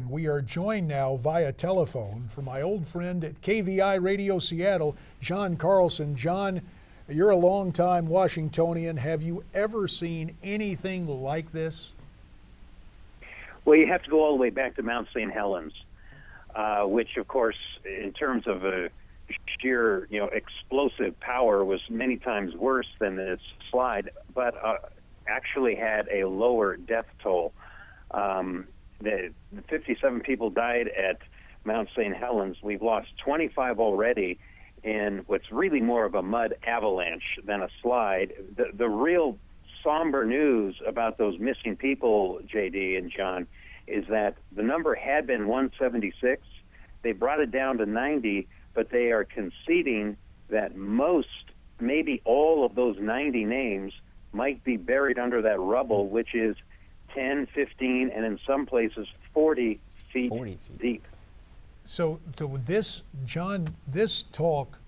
We are joined now via telephone from my old friend at KVI Radio Seattle, John Carlson. John, you're a longtime Washingtonian. Have you ever seen anything like this? Well, you have to go all the way back to Mount St. Helens, which, of course, in terms of a sheer, explosive power, was many times worse than this slide, but actually had a lower death toll. The 57 people died at Mount St. Helens. We've lost 25 already in what's really more of a mud avalanche than a slide. The real somber news about those missing people, JD and John, is that the number had been 176. They brought it down to 90, but they are conceding that most, maybe all of those 90 names might be buried under that rubble, which is 10, 15, and in some places 40 feet deep. So this, John, this talk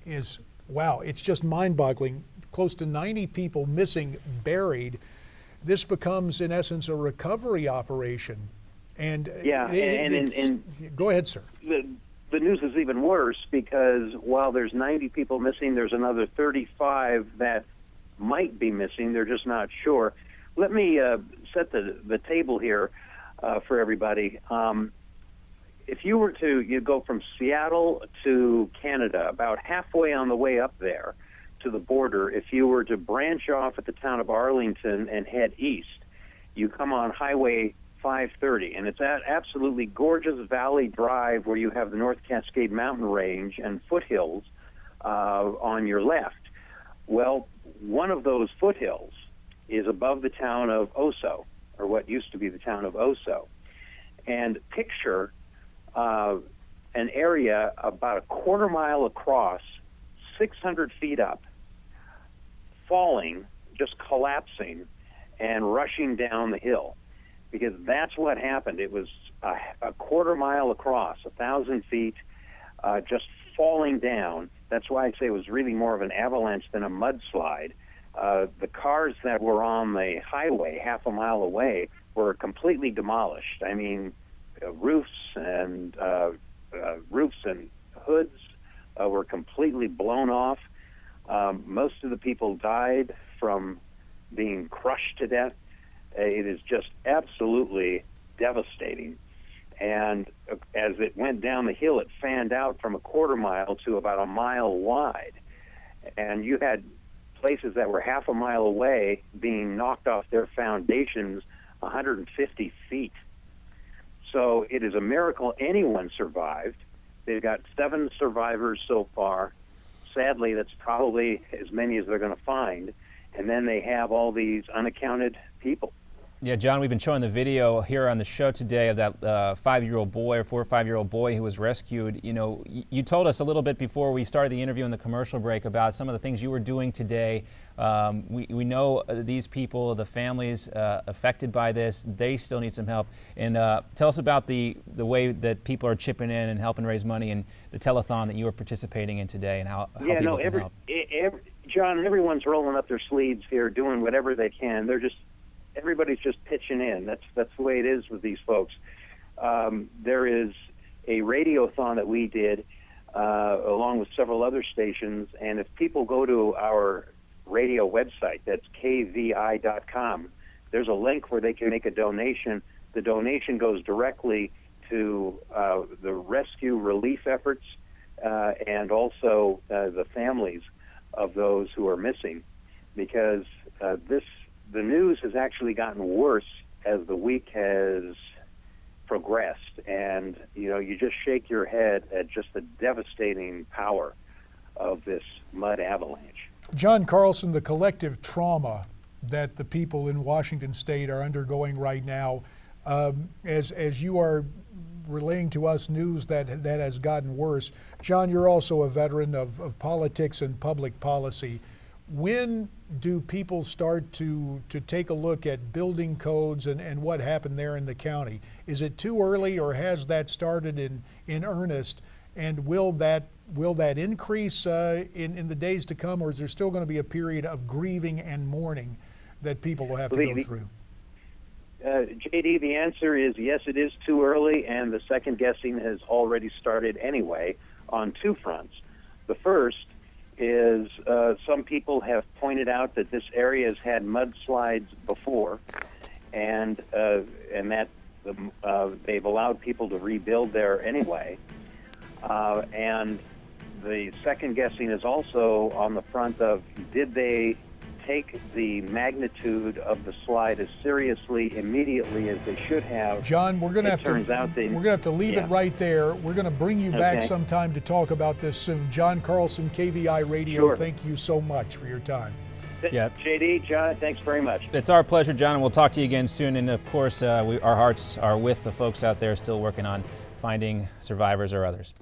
is, wow, it's just mind-boggling. Close to 90 people missing, buried. This becomes, in essence, a recovery operation. And yeah, go ahead, sir. The news is even worse because while there's 90 people missing, there's another 35 that might be missing. They're just not sure. Let me set the table here for everybody. If you were to go from Seattle to Canada, about halfway on the way up there to the border, if you were to branch off at the town of Arlington and head east, you come on Highway 530, and it's that absolutely gorgeous valley drive where you have the North Cascade Mountain Range and foothills on your left. Well, one of those foothills is above the town of Oso, or what used to be the town of Oso. And picture an area about a quarter mile across, 600 feet up, falling, just collapsing, and rushing down the hill. Because that's what happened. It was a quarter mile across, 1,000 feet, just falling down. That's why I say it was really more of an avalanche than a mudslide. The cars that were on the highway half a mile away were completely demolished. I mean, roofs and hoods were completely blown off. Most of the people died from being crushed to death. It is just absolutely devastating. And as it went down the hill, it fanned out from a quarter mile to about a mile wide. And you had places that were half a mile away being knocked off their foundations 150 feet. So it is a miracle anyone survived. They've got 7 survivors so far. Sadly, that's probably as many as they're going to find. And then they have all these unaccounted people. Yeah, John, we've been showing the video here on the show today of that 5-year-old boy or 4 or 5-year-old boy who was rescued. You told us a little bit before we started the interview in the commercial break about some of the things you were doing today. We know these people, the families affected by this, they still need some help. And tell us about the way that people are chipping in and helping raise money and the telethon that you are participating in today and how people can help. John, everyone's rolling up their sleeves here, doing whatever they can. Everybody's just pitching in. That's the way it is with these folks. There is a radiothon that we did along with several other stations, and if people go to our radio website, that's kvi.com, there's a link where they can make a donation. The donation goes directly to the rescue relief efforts and also the families of those who are missing, because the news has actually gotten worse as the week has progressed, and you just shake your head at just the devastating power of this mud avalanche. John Carlson, the collective trauma that the people in Washington State are undergoing right now, as you are relaying to us news that has gotten worse. John, you're also a veteran of politics and public policy. When do people start to take a look at building codes and what happened there in the county? Is it too early, or has that started in earnest? And will that increase in the days to come, or is there still going to be a period of grieving and mourning that people will have to go through? JD, the answer is yes, it is too early, and the second guessing has already started anyway on two fronts. The first is some people have pointed out that this area has had mudslides before, and that they've allowed people to rebuild there anyway. And the second guessing is also on the front of, did they take the magnitude of the slide as seriously immediately as they should have? John, we're going to have to leave it right there. We're going to bring you back sometime to talk about this soon. John Carlson, KVI Radio, Thank you so much for your time. Yeah. JD, John, thanks very much. It's our pleasure, John, and we'll talk to you again soon. And of course, our hearts are with the folks out there still working on finding survivors or others.